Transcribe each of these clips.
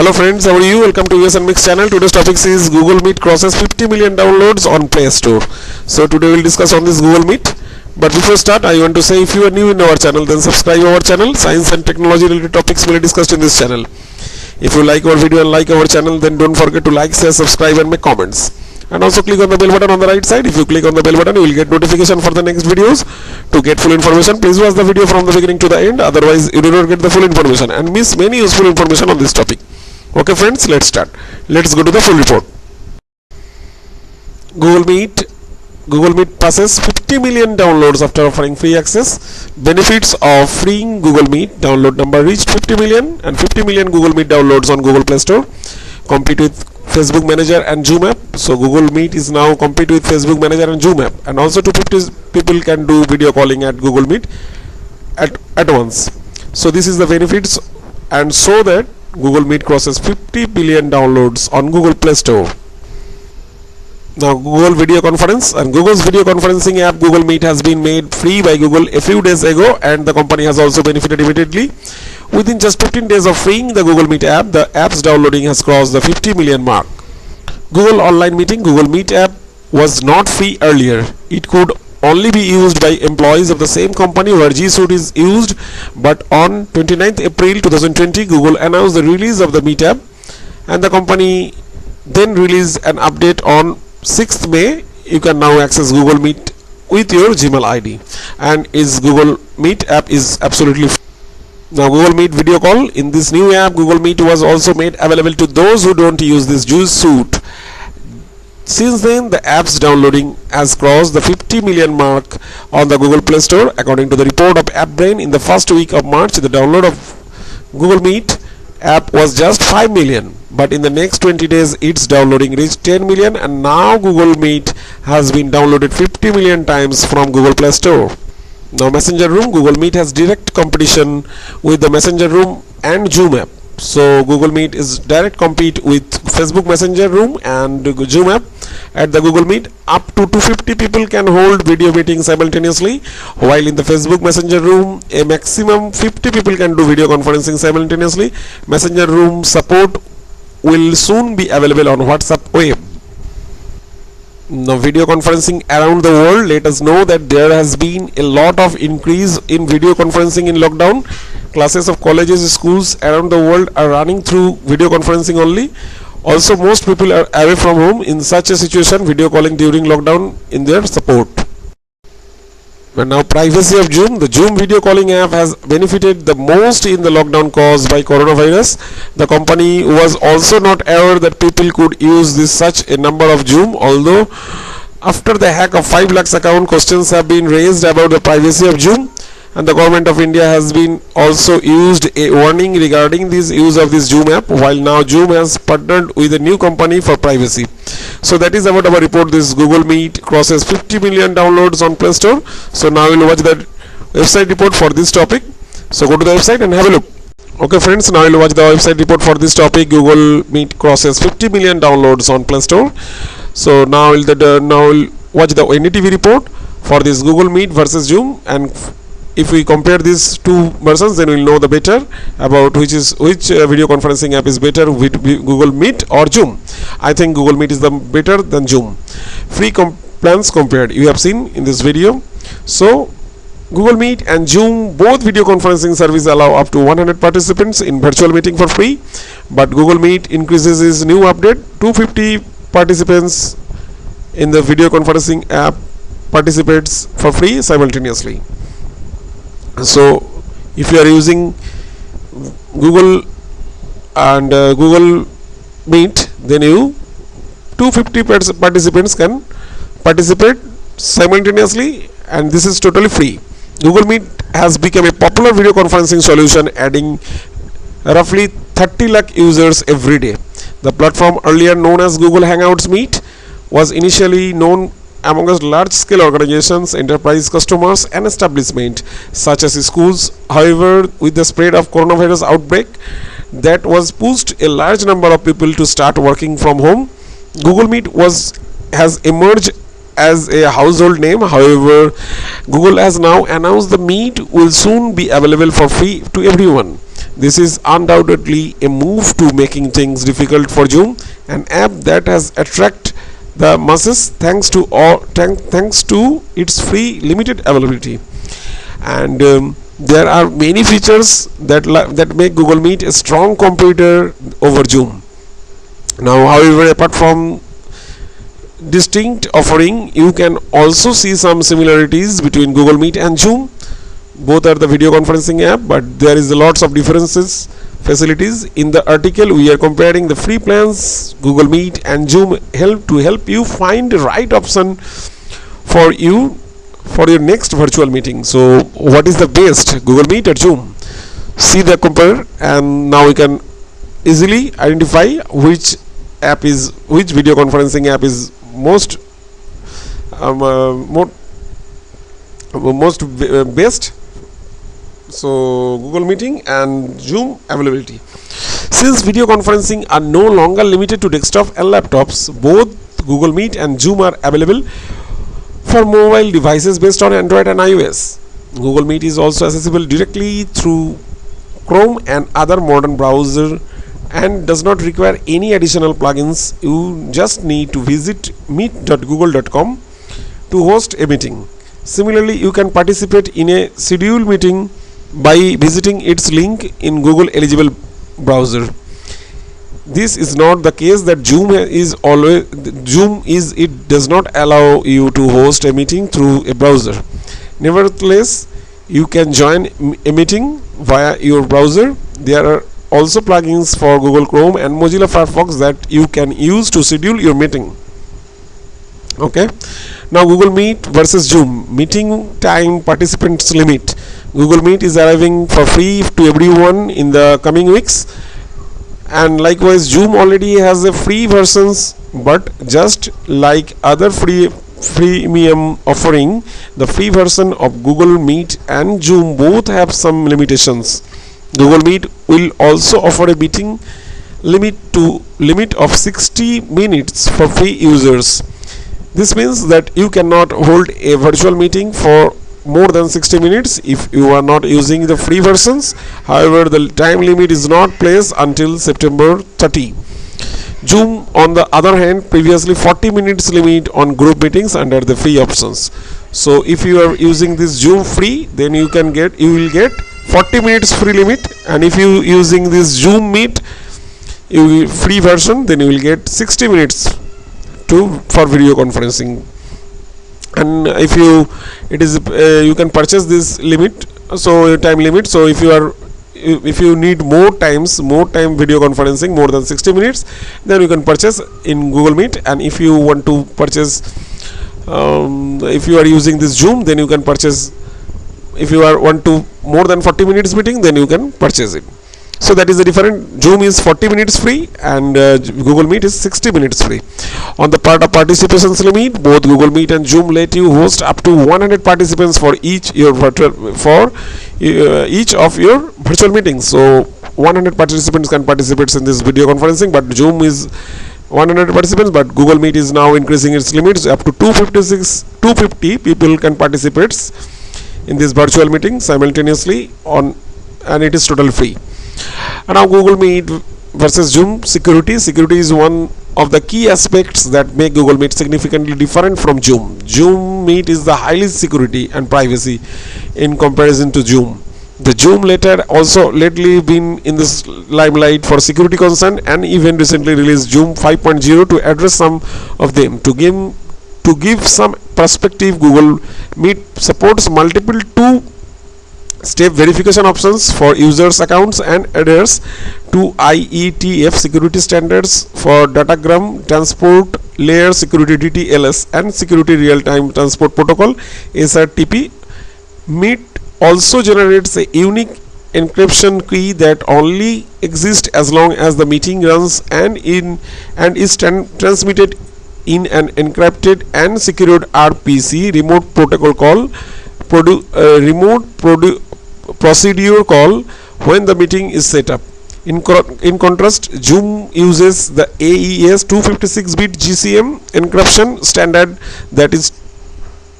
Hello friends, how are you? Welcome to US Mix channel. Today's topic is Google Meet crosses 50 million downloads on Play Store. So today we'll discuss on this Google Meet. But before start, I want to say if you are new in our channel, then subscribe our channel. Science and technology related topics will be discussed in this channel. If you like our video and like our channel, then don't forget to like, share, subscribe and make comments. And also click on the bell button on the right side. If you click on the bell button, you will get notification for the next videos. To get full information, please watch the video from the beginning to the end. Otherwise, you do not get the full information and miss many useful information on this topic. Okay friends, let's start. Let's go to the full report. Google Meet passes 50 million downloads after offering free access. Benefits of freeing Google Meet. Download number reached 50 million and 50 million Google Meet downloads on Google Play Store. Compete with Facebook Messenger and Zoom app. So Google Meet is now compete with Facebook Messenger and Zoom app. And also 250 people can do video calling at Google Meet at once. So this is the benefits, and so that Google Meet crosses 50 billion downloads on Google Play Store. Now Google Video Conference and Google's video conferencing app Google Meet has been made free by Google a few days ago, and the company has also benefited immediately. Within just 15 days of freeing the Google Meet app, the app's downloading has crossed the 50 million mark. Google Online Meeting Google Meet app was not free earlier. It could only be used by employees of the same company where G Suite is used, but on 29th April 2020 Google announced the release of the Meet app, and the company then released an update on 6th May. You can now access Google Meet with your Gmail ID, and is Google Meet app is absolutely free. Now Google Meet video call. In this new app, Google Meet was also made available to those who don't use this G Suite. Since then, the app's downloading has crossed the 50 million mark on the Google Play Store. According to the report of AppBrain, in the first week of March, the download of Google Meet app was just 5 million. But in the next 20 days, its downloading reached 10 million, and now Google Meet has been downloaded 50 million times from Google Play Store. Now Messenger Room. Google Meet has direct competition with the Messenger Room and Zoom app. So Google Meet is direct compete with Facebook Messenger Room and Zoom app. At the Google Meet, up to 250 people can hold video meetings simultaneously, while in the Facebook Messenger Room, a maximum 50 people can do video conferencing simultaneously. Messenger Room support will soon be available on WhatsApp web. Now video conferencing around the world. Let us know that there has been a lot of increase in video conferencing in lockdown. Classes of colleges, schools around the world are running through video conferencing only. Also, most people are away from home. In such a situation, video calling during lockdown in their support. But now privacy of Zoom. The Zoom video calling app has benefited the most in the lockdown caused by coronavirus. The company was also not aware that people could use this such a number of Zoom, although after the hack of 5 lakhs account, questions have been raised about the privacy of Zoom, and the government of India has been also used a warning regarding this use of this Zoom app, while now Zoom has partnered with a new company for privacy. So that is about our report. This Google Meet crosses 50 million downloads on Play Store. So now we'll watch the website report for this topic. So go to the website and have a look. Okay friends, now we'll watch the website report for this topic. Google Meet crosses 50 million downloads on Play Store. So now we'll watch the NDTV report for this Google Meet versus Zoom, and if we compare these two versions, then we'll know the better about which video conferencing app is better, with Google Meet or Zoom. I think Google Meet is the better than Zoom. Free plans compared, you have seen in this video. So Google Meet and Zoom, both video conferencing services allow up to 100 participants in virtual meeting for free, but Google Meet increases its new update. 250 participants in the video conferencing app participates for free simultaneously. So if you are using Google and Google Meet, then 250 participants can participate simultaneously, and this is totally free. Google Meet has become a popular video conferencing solution, adding roughly 30 lakh users every day. The platform, earlier known as Google Hangouts Meet, was initially known amongst large-scale organizations, enterprise customers and establishments such as schools. However, with the spread of coronavirus outbreak, that was pushed a large number of people to start working from home. Google Meet has emerged as a household name. However, Google has now announced the Meet will soon be available for free to everyone. This is undoubtedly a move to making things difficult for Zoom, an app that has attracted the masses thanks to its free limited availability. And there are many features that make Google Meet a strong competitor over Zoom. Now, however, apart from distinct offering, you can also see some similarities between Google Meet and Zoom. Both are the video conferencing app, but there is lots of differences facilities. In the article, we are comparing the free plans. Google Meet and Zoom help you find the right option for you for your next virtual meeting. So what is the best, Google Meet or Zoom? See the compare, and now we can easily identify which video conferencing app is most best. So Google Meeting and Zoom availability. Since video conferencing are no longer limited to desktop and laptops, both Google Meet and Zoom are available for mobile devices based on Android and iOS. Google Meet is also accessible directly through Chrome and other modern browsers and does not require any additional plugins. You just need to visit meet.google.com to host a meeting. Similarly, you can participate in a scheduled meeting by visiting its link in Google eligible browser. This is not the case that it does not allow you to host a meeting through a browser. Nevertheless, you can join a meeting via your browser. There are also plugins for Google Chrome and Mozilla Firefox that you can use to schedule your meeting. Okay, now Google Meet versus Zoom. Meeting time participants limit. Google Meet is arriving for free to everyone in the coming weeks, and likewise Zoom already has a free versions, but just like other freemium offering, the free version of Google Meet and Zoom both have some limitations. Google Meet will also offer a meeting limit of 60 minutes for free users. This means that you cannot hold a virtual meeting for more than 60 minutes if you are not using the free versions. However, the time limit is not placed until September 30. Zoom, on the other hand, previously 40 minutes limit on group meetings under the free options. So if you are using this Zoom free, then you will get 40 minutes free limit, and if you using this Zoom Meet free version, then you will get 60 minutes for video conferencing. And if you can purchase this limit, so time limit. So if you need more time video conferencing more than 60 minutes, then you can purchase in Google Meet. And if you want to purchase, if you are using this Zoom, then you can purchase. If you want to more than 40 minutes meeting, then you can purchase it. So that is the different. Zoom is 40 minutes free and Google Meet is 60 minutes free. On the part of participations limit, both Google Meet and Zoom let you host up to 100 participants for each of your virtual meetings. So 100 participants can participate in this video conferencing, but Zoom is 100 participants, but Google Meet is now increasing its limits up to 250 people can participate in this virtual meeting simultaneously and it is totally free. And now Google Meet versus Zoom. Security is one of the key aspects that make Google Meet significantly different from Zoom. Zoom Meet is the highest security and privacy in comparison to Zoom. The Zoom lately been in this limelight for security concern, and even recently released Zoom 5.0 to address some of them. To give some perspective, Google Meet supports multiple two-step verification options for users' accounts and adheres to IETF security standards for Datagram Transport Layer Security (DTLS) and Security Real-Time Transport Protocol (SRTP). Meet also generates a unique encryption key that only exists as long as the meeting runs and is transmitted in an encrypted and secured RPC remote protocol call procedure call when the meeting is set up. In contrast, Zoom uses the AES 256-bit GCM encryption standard that is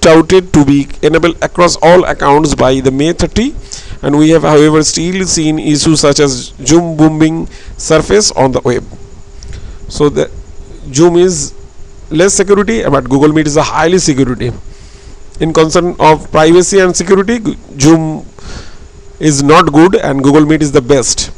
touted to be enabled across all accounts by the May 30 and we have however still seen issues such as Zoom bombing surface on the web. So the Zoom is less security, but Google Meet is a highly security. In concern of privacy and security, Zoom is not good and Google Meet is the best.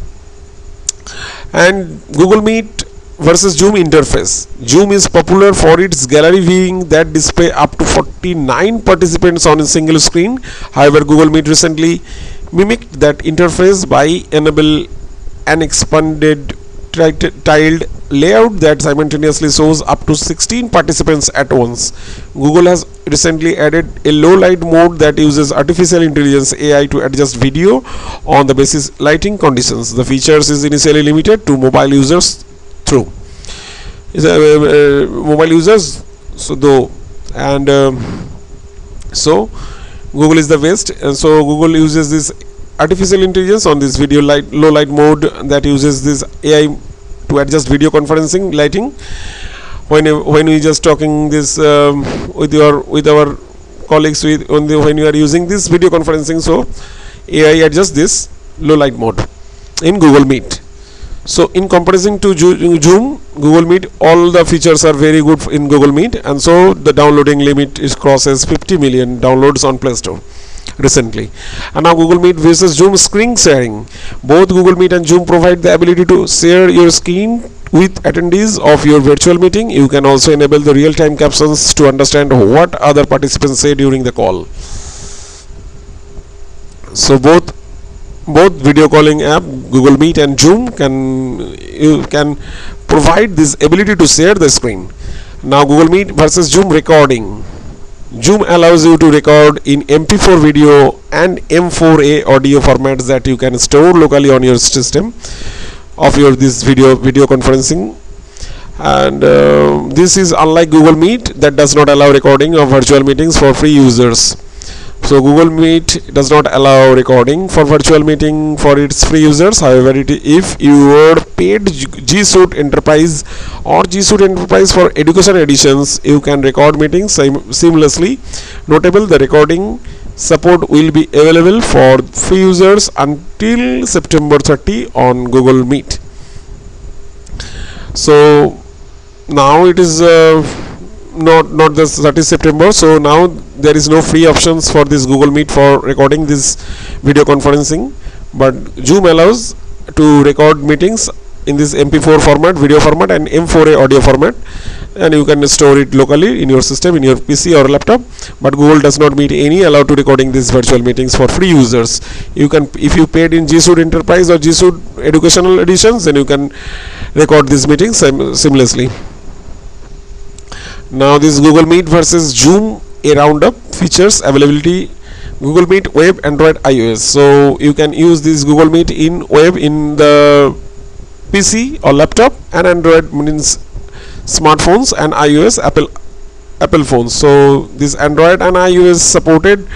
And Google Meet versus Zoom interface. Zoom is popular for its gallery viewing that display up to 49 participants on a single screen. However, Google Meet recently mimicked that interface by enable an expanded tiled layout that simultaneously shows up to 16 participants at once. Google has recently added a low light mode that uses artificial intelligence AI to adjust video on the basis lighting conditions. The features is initially limited to mobile users through mobile users, so though, and so Google is the best, and so Google uses this artificial intelligence on this video low light mode that uses this AI to adjust video conferencing lighting. When we just talking this with our colleagues when you are using this video conferencing, so AI adjusts this low light mode in Google Meet. So in comparison to Zoom, Google Meet, all the features are very good in Google Meet, and so the downloading limit is crosses 50 million downloads on Play Store recently. And now Google Meet versus Zoom screen sharing. Both Google Meet and Zoom provide the ability to share your screen with attendees of your virtual meeting. You can also enable the real-time captions to understand what other participants say during the call. So both video calling app, Google Meet and Zoom, you can provide this ability to share the screen. Now Google Meet versus Zoom recording. Zoom allows you to record in MP4 video and M4A audio formats that you can store locally on your system of your this video conferencing. And this is unlike Google Meet that does not allow recording of virtual meetings for free users. So Google Meet does not allow recording for virtual meeting for its free users. However, if you are paid G Suite Enterprise or G Suite Enterprise for education editions, you can record meetings seamlessly. Notable, the recording support will be available for free users until September 30 on Google Meet. So now it is not the 30th September, so now there is no free options for this Google Meet for recording this video conferencing, but Zoom allows to record meetings in this MP4 format, video format, and M4A audio format, and you can store it locally in your system, in your PC or laptop. But Google does not meet any allow to recording these virtual meetings for free users. You can, if you paid in G Suite Enterprise or G Suite Educational Editions, then you can record these meetings seamlessly. Now this Google Meet versus Zoom, a roundup. Features, availability, Google Meet web, Android, iOS. So you can use this Google Meet in web in the PC or laptop, and Android means smartphones, and iOS Apple phones. So this Android and iOS supported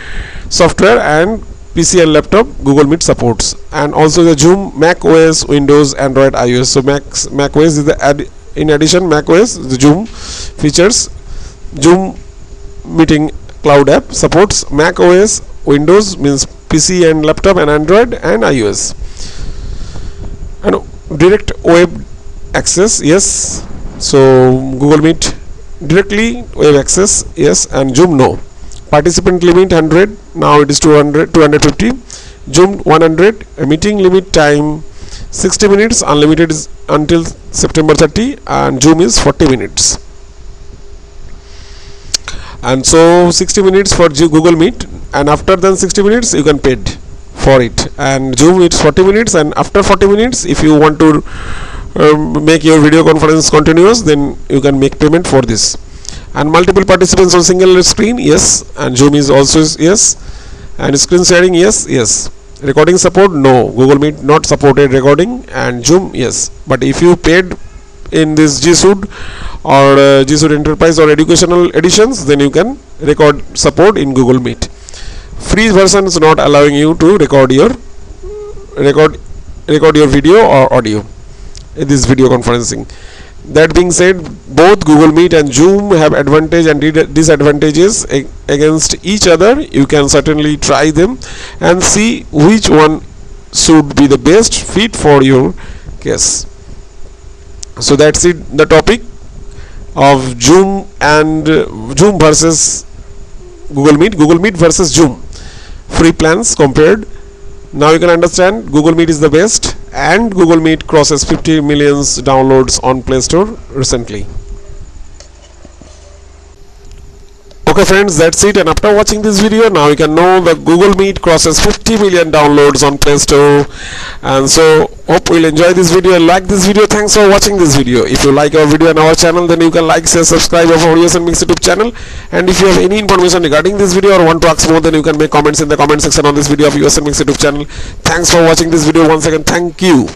software, and PC and laptop Google Meet supports. And also the Zoom Mac OS, Windows, Android, iOS. So Mac OS is the in addition, Mac OS, the Zoom features. Zoom Meeting Cloud app supports Mac OS, Windows means PC and laptop, and Android and iOS. And direct web access, yes. So Google Meet directly web access, yes, and Zoom no. Participant limit 100, now it is 250. Zoom 100. A meeting limit time 60 minutes, unlimited is until September 30, and Zoom is 40 minutes. And so 60 minutes for Google Meet, and after then 60 minutes you can pay for it. And Zoom it's 40 minutes, and after 40 minutes if you want to make your video conference continuous, then you can make payment for this. And multiple participants on single screen, yes. And Zoom is also yes. And screen sharing, yes. Recording support, no. Google Meet not supported recording, and Zoom yes. But if you paid in this G Suite or G Suite Enterprise or educational editions, then you can record support in Google Meet. Free version is not allowing you to record your video or audio in this video conferencing. That being said, both Google Meet and Zoom have advantage and disadvantages against each other. You can certainly try them and see which one should be the best fit for your case. So that's it, the topic of Zoom and Zoom versus Google Meet versus Zoom, free plans compared. Now you can understand Google Meet is the best, and Google Meet crosses 50 million downloads on Play Store recently. Okay friends, that's it, and after watching this video, now you can know that Google Meet crosses 50 million downloads on Play Store. And so hope you'll enjoy this video and like this video. Thanks for watching this video. If you like our video and our channel, then you can like, share, subscribe our USN Mix YouTube channel. And if you have any information regarding this video or want to ask more, then you can make comments in the comment section on this video of USN Mix YouTube channel. Thanks for watching this video once again. Thank you.